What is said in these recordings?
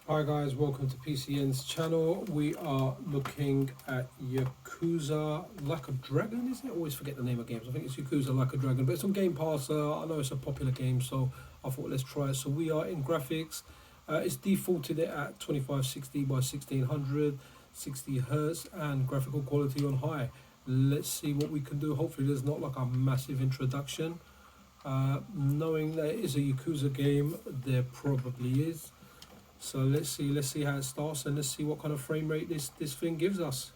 Hi guys, welcome to PCN's channel. We are looking at Yakuza Like a Dragon, is it? I always forget the name of games. I think it's Yakuza Like a Dragon, but it's on Game Pass. I know it's a popular game, so I thought let's try it. So we are in graphics. It's defaulted it at 2560 by 1600, 60 hertz, and graphical quality on high. Let's see what we can do. Hopefully there's not like a massive introduction. Knowing that it is a Yakuza game, there probably is. So let's see how it starts, and let's see what kind of frame rate this thing gives us.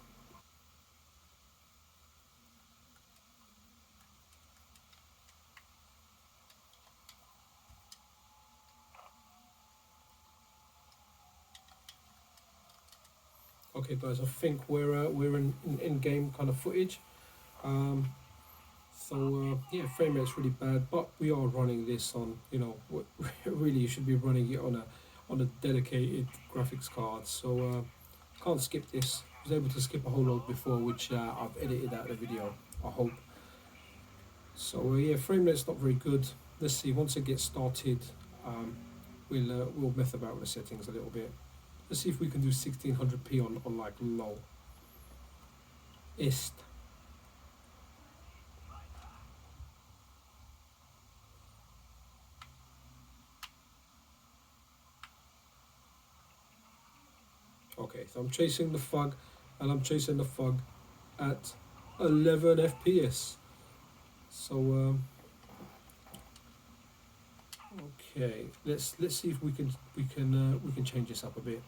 Okay, guys, I think we're in game kind of footage. Um, yeah, frame rate's really bad, but we are running this on really you should be running it on a dedicated graphics card. So can't skip this. I was able to skip a whole lot before, which I've edited out the video. I hope. So yeah, frame rate's not very good. Let's see once it gets started. Um, we'll mess about with the settings a little bit. Let's see if we can do 1600p on like low. Ist. Okay, so I'm chasing the fug, and I'm chasing the fug at 11 FPS. So okay, let's see if we can change this up a bit.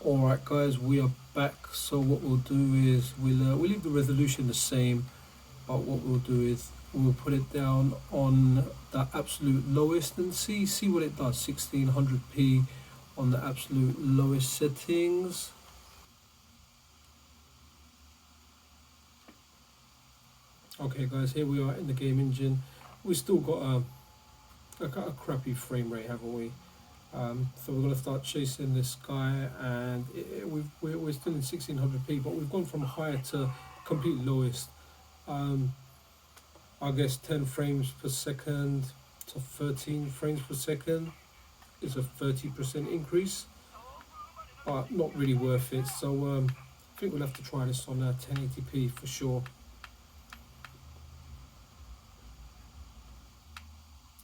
All right, guys, we are back. So what we'll do is we'll leave the resolution the same, but what we'll do is we'll put it down on the absolute lowest and see what it does. 1600p on the absolute lowest settings. Okay, guys, here we are in the game engine. We've still got a crappy frame rate, haven't we? So we're going to start chasing this guy, and we're still in 1600p, but we've gone from higher to complete lowest. I guess 10 frames per second to 13 frames per second is a 30% increase, but not really worth it. So I think we'll have to try this on 1080p for sure.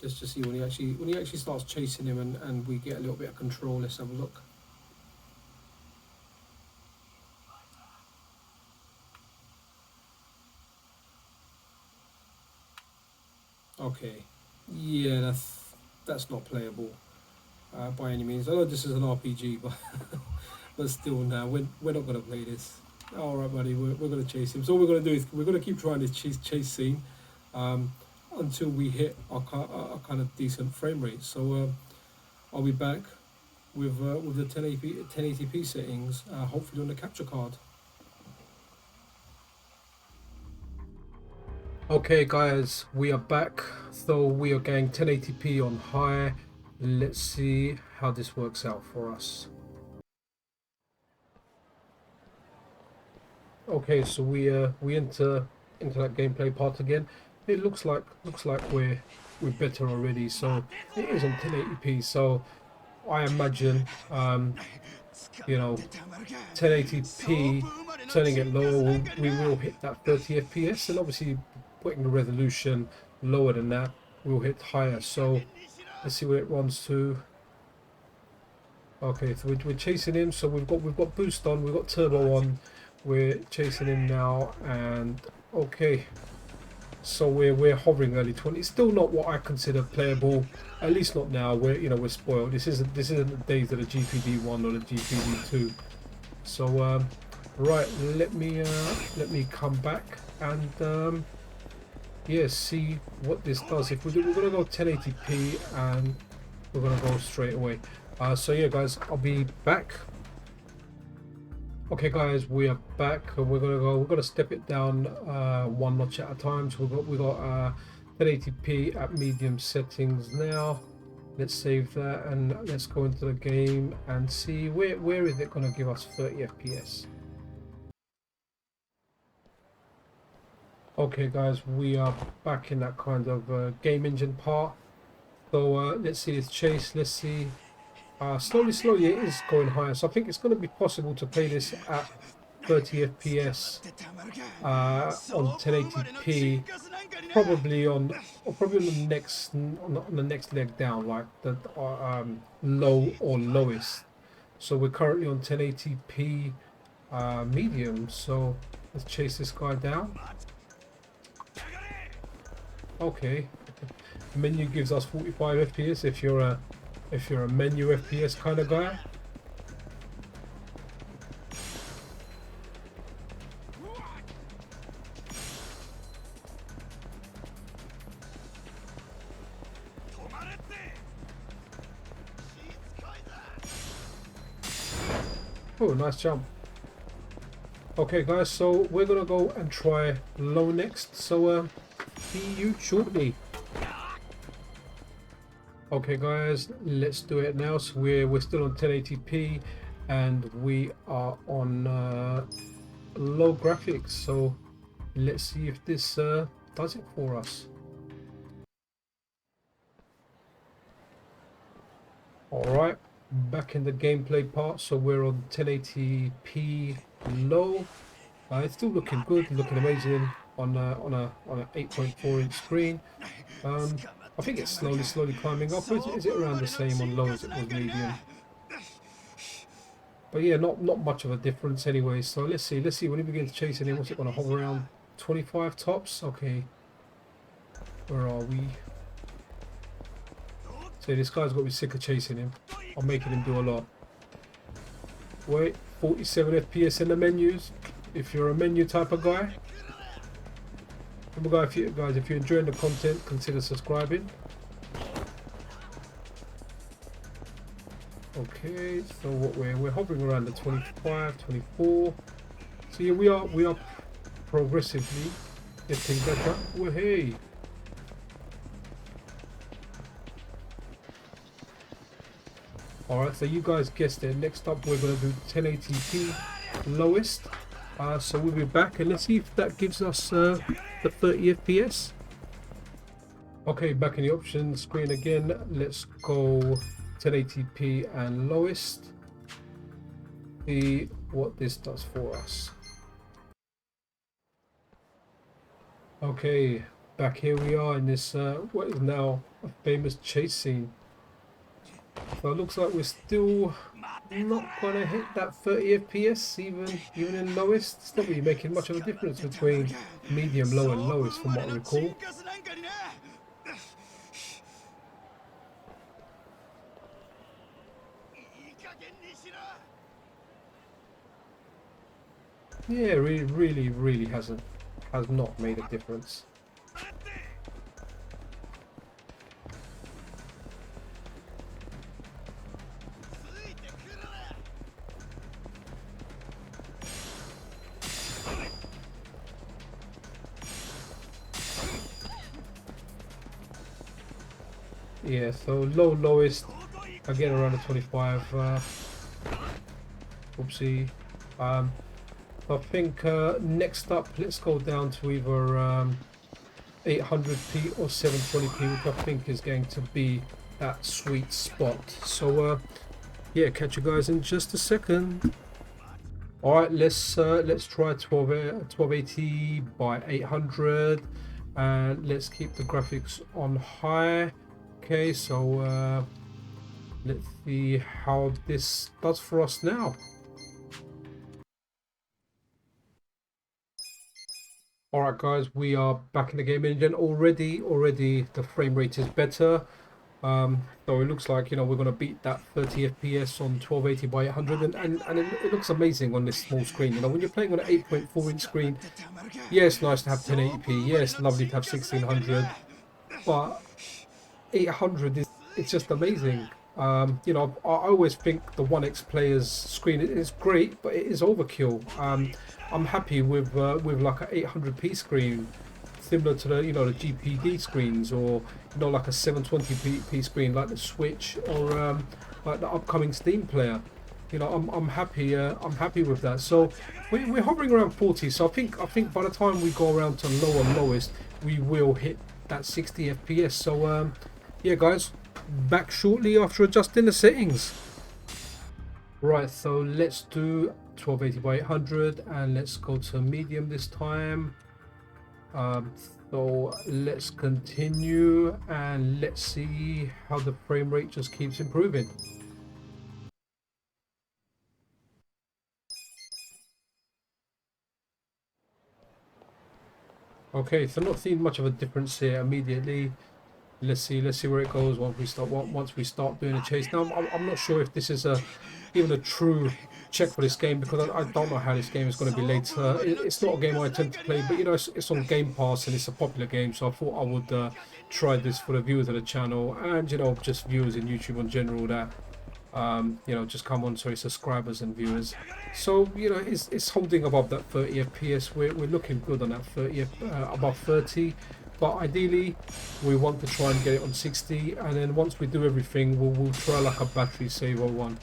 Just to see when he actually starts chasing him, and we get a little bit of control. Let's have a look. Okay, yeah, that's not playable by any means. I know this is an RPG, but but still, now we're not gonna play this. All right, buddy, we're gonna chase him. So all we're gonna do is we're gonna keep trying this chase scene um, until we hit our kind of decent frame rate. So I'll be back with the 1080p settings, hopefully on the capture card. Okay, guys, we are back. So we are getting 1080p on high. Let's see how this works out for us. Okay, so we into that gameplay part again. It looks like we're better already. So it is on 1080p. So I imagine 1080p, turning it lower, we will hit that 30 FPS, and obviously putting the resolution lower than that, we'll hit higher. So let's see where it runs to. Okay, so we're chasing him. So we've got boost on, we've got turbo on. We're chasing him now, and okay. So we're hovering early 20s. Still not what I consider playable. At least not now. We're spoiled. This isn't the days of the GPD1 or the GPD2. So right, let me come back and yeah, see what this does. If we're gonna go 1080p, and we're gonna go straight away. So yeah, guys, I'll be back. Okay, guys, we are back. We're gonna step it down one notch at a time. So we got 1080p at medium settings now. Let's save that, and let's go into the game and see where is it gonna give us 30 FPS. Okay, guys, we are back in that kind of game engine part. So let's see this chase. Let's see. Slowly it is going higher, so I think it's going to be possible to play this at 30 FPS on 1080p, probably on the next leg down, like the low or lowest. So we're currently on 1080p medium. So let's chase this guy down. Okay, menu gives us 45 FPS if you're a menu FPS kind of guy. Oh, nice jump. Okay guys, so we're gonna go and try low next, so see you shortly. Okay guys, let's do it now. So we're still on 1080p and we are on low graphics, so let's see if this does it for us. Alright, back in the gameplay part, so we're on 1080p low. It's still looking good, looking amazing on a 8.4 inch screen. I think it's slowly climbing up. Is it around the same on low as it was medium? But yeah, not much of a difference anyway. So let's see when he begins chasing him. What's it going to hover around? 25 tops. Okay, where are we? So this guy's got to be sick of chasing him. I'm making him do a lot. Wait, 47 FPS in the menus. If you're a menu type of guy. Remember guys, if you're enjoying the content, consider subscribing. Okay, so what we're hovering around the 25, 24. So yeah, we are progressively getting better. Well, hey. Alright, so you guys guessed it. Next up we're going to do 1080p lowest. So we'll be back and let's see if that gives us the 30 FPS. Okay, back in the options screen again. Let's go 1080p and lowest. See what this does for us. Okay, back here we are in this what is now a famous chase scene. So it looks like we're still not gonna hit that 30 FPS even in lowest. It's not really making much of a difference between medium, low and lowest from what I recall. Yeah, really has not made a difference. Yeah, so lowest again around the 25. Oopsie. I think next up, let's go down to either 800p or 720p, which I think is going to be that sweet spot. So yeah, catch you guys in just a second. All right, let's try 1280 by 800, and let's keep the graphics on high. Okay, so let's see how this does for us now. Alright guys, we are back in the game engine. Already the frame rate is better. So it looks like, you know, we're going to beat that 30 FPS on 1280 by 800, and it looks amazing on this small screen. You know, when you're playing on an 8.4 inch screen, yeah, it's nice to have 1080p, yeah, it's lovely to have 1600, but 800 it's just amazing. You know, I always think the OneXPlayer's screen is great, but it is overkill. I'm happy with like a 800p screen, similar to the, you know, the GPD screens, or, you know, like a 720p screen like the Switch, or like the upcoming Steam player. You know, I'm happy with that. So we're hovering around 40. So I think by the time we go around to low and lowest, we will hit that 60 FPS. So yeah guys, back shortly after adjusting the settings. Right, so let's do 1280 by 800 and let's go to medium this time. Um, so let's continue and let's see how the frame rate just keeps improving. Okay, so not seeing much of a difference here immediately. Let's see where it goes once we start doing a chase. Now I'm not sure if this is even a true check for this game, because I don't know how this game is going to be later. It's not a game I tend to play, but you know, it's on Game Pass and it's a popular game, so I thought I would try this for the viewers of the channel, and you know, just viewers in YouTube in general that you know, just come on, sorry, subscribers and viewers. So you know, it's holding above that 30 FPS. We're looking good on that 30 above 30, but ideally we want to try and get it on 60, and then once we do everything, we'll try like a battery saver one.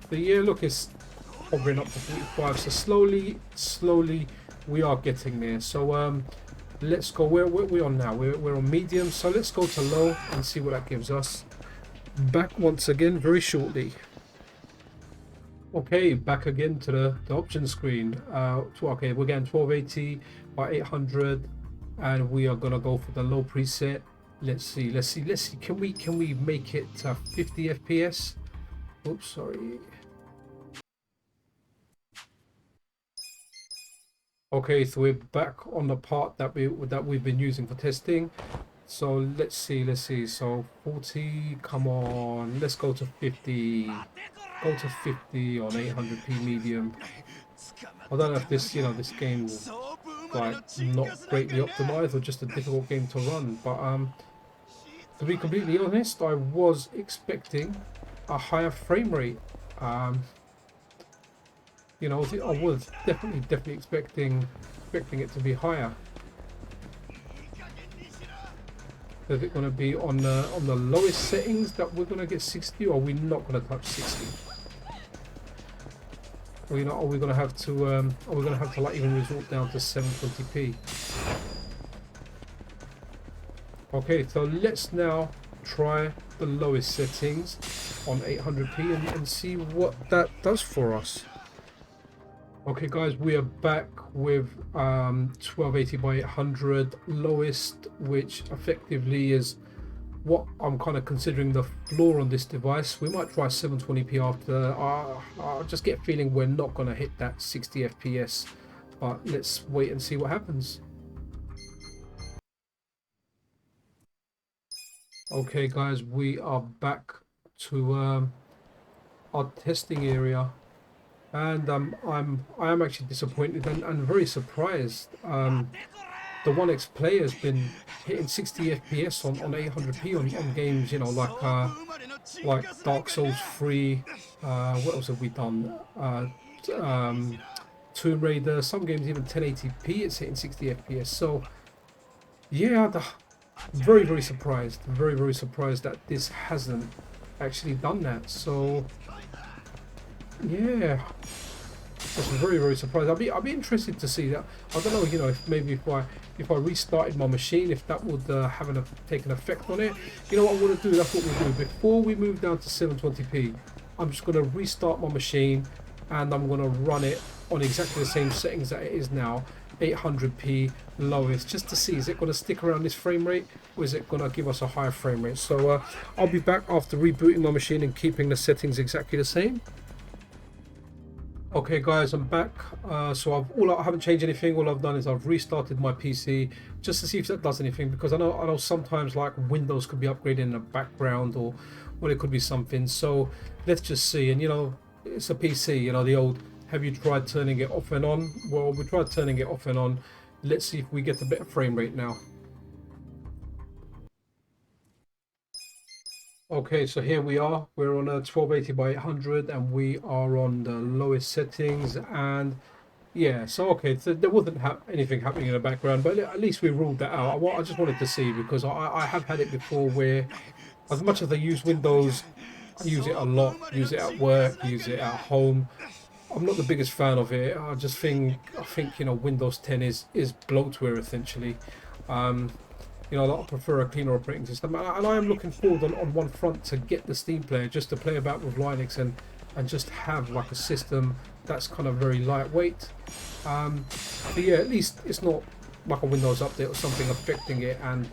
But yeah, look, it's hovering up to 45, so slowly we are getting there. So let's go. Where we on now? We're on medium, so let's go to low and see what that gives us. Back once again very shortly. Okay, back again to the option screen. Okay, we're getting 1280 by 800 and we are gonna go for the low preset. Let's see. Can we make it 50 FPS? Oops, sorry. Okay, so we're back on the part that we've been using for testing. So let's see. So 40, come on, let's go to 50. Go to 50 on 800p medium. I don't know if this, you know, this game is like not greatly optimized or just a difficult game to run, but to be completely honest, I was expecting a higher frame rate. You know, I was definitely expecting it to be higher. Is it going to be on the lowest settings that we're going to get 60, or are we not going to touch 60? Or, you know, are we going to have to like even resort down to 720p? Okay, so let's now try the lowest settings on 800p and see what that does for us. Okay guys, we are back with 1280 by 800 lowest, which effectively is what I'm kind of considering the floor on this device. We might try 720p after. I just get a feeling we're not going to hit that 60 FPS, but let's wait and see what happens. Okay guys, we are back to our testing area. And I am actually disappointed and very surprised. The OneXPlayer has been hitting 60 FPS on 800p on games, you know, like Dark Souls 3. What else have we done? Tomb Raider. Some games even 1080p. It's hitting 60 FPS. So yeah, very surprised. Very surprised that this hasn't actually done that. So yeah, that's very surprised. I'll be interested to see that. I don't know, you know, if maybe if I restarted my machine, if that would take an effect on it. You know what I'm going to do? That's what we'll do. Before we move down to 720p, I'm just going to restart my machine and I'm going to run it on exactly the same settings that it is now, 800p lowest, just to see, is it going to stick around this frame rate or is it going to give us a higher frame rate. So I'll be back after rebooting my machine and keeping the settings exactly the same. Okay guys, I'm back. So I haven't changed anything. All I've done is I've restarted my PC just to see if that does anything, because I know sometimes like Windows could be upgraded in the background, or it could be something. So let's just see. And you know, it's a PC, you know, the old, have you tried turning it off and on? Well, we tried turning it off and on. Let's see if we get a better frame rate now. Okay, so here we are. We're on a 1280 by 800 and we are on the lowest settings. And yeah, so okay, so there wasn't anything happening in the background, but at least we ruled that out. I just wanted to see, because I have had it before where, as much as I use Windows, I use it a lot, use it at work, use it at home. I'm not the biggest fan of it. I think you know, Windows 10 is bloatware essentially. You know, I prefer a cleaner operating system, and I am looking forward on one front to get the Steam player, just to play about with Linux and just have like a system that's kind of very lightweight. But yeah, at least it's not like a Windows update or something affecting it, and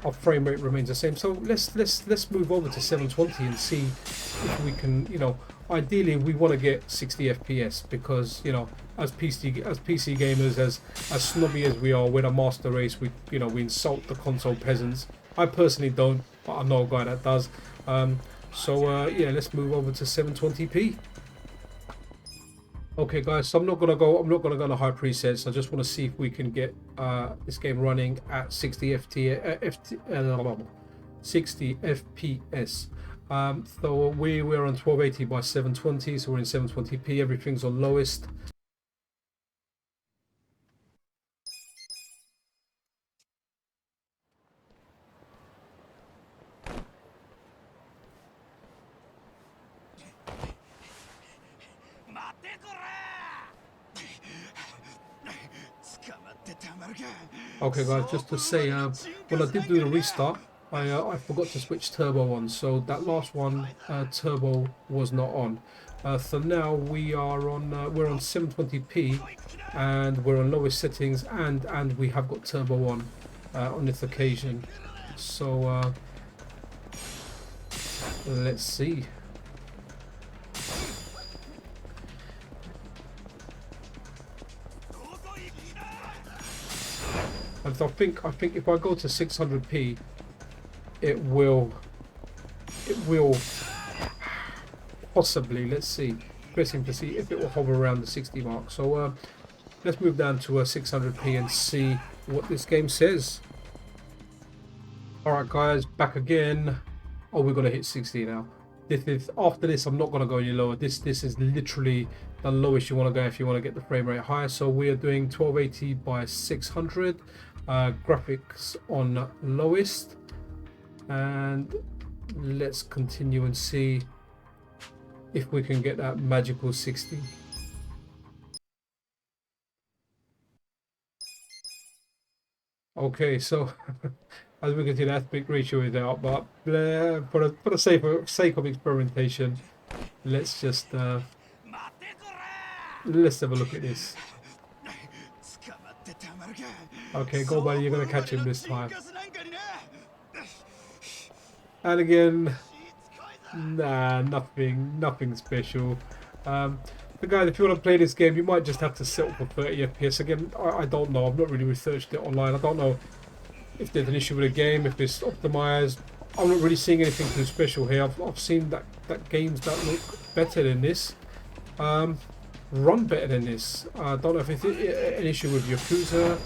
our frame rate remains the same. So let's move over to 720 and see if we can, you know, ideally we want to get 60 FPS, because, you know, as PC gamers, as snobby as we are, we're a master race. We, you know, we insult the console peasants. I personally don't, but I know a guy that does. Yeah, let's move over to 720p. Okay, guys, so I'm not gonna go to high presets. I just want to see if we can get this game running at 60 FPS. So we're on 1280 by 720, so we're in 720p. Everything's on lowest. Okay, guys, just to say, when I did do the restart, I forgot to switch turbo on, so that last one, turbo was not on. So now we are on we're on 720p, and we're on lowest settings, and we have got turbo on this occasion. So let's see. And I think if I go to 600p, it will possibly, let's see, pressing to see if it will hover around the 60 mark. So let's move down to 600p and see what this game says. Alright guys, back again. Oh, we're gonna hit 60 now. After this, I'm not gonna go any lower. This is literally the lowest you want to go if you want to get the frame rate higher. So we are doing 1280 by 600, graphics on lowest, and let's continue and see if we can get that magical 60. Okay, so as we can see, the aspect ratio is out, but for the sake of experimentation, let's just let's have a look at this. Okay, go buddy, you're gonna catch him this time. And again, nah, nothing special. But guys, if you want to play this game, you might just have to settle for 30 FPS. Again, I don't know. I've not really researched it online. I don't know if there's an issue with the game, if it's optimized. I'm not really seeing anything too special here. I've seen that games that look better than this, run better than this. I don't know if it's an issue with Yakuza.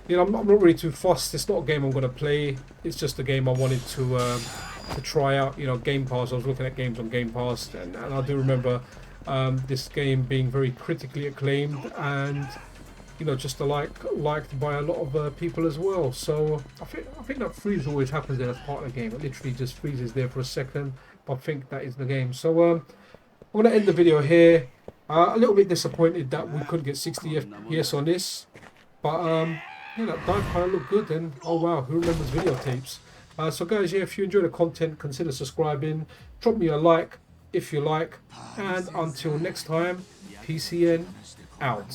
You know, I'm not really too fussed. It's not a game I'm going to play. It's just a game I wanted to try out. You know, Game Pass. I was looking at games on Game Pass, and I do remember this game being very critically acclaimed, and you know, just liked by a lot of people as well. So I think that freeze always happens there as part of the game. It literally just freezes there for a second, but I think that is the game. So I'm going to end the video here. A little bit disappointed that we couldn't get 60 FPS on this, but yeah, that dive kind of looked good. And oh wow, who remembers videotapes? So guys, yeah, if you enjoy the content, consider subscribing. Drop me a like if you like, and until next time, PCN out.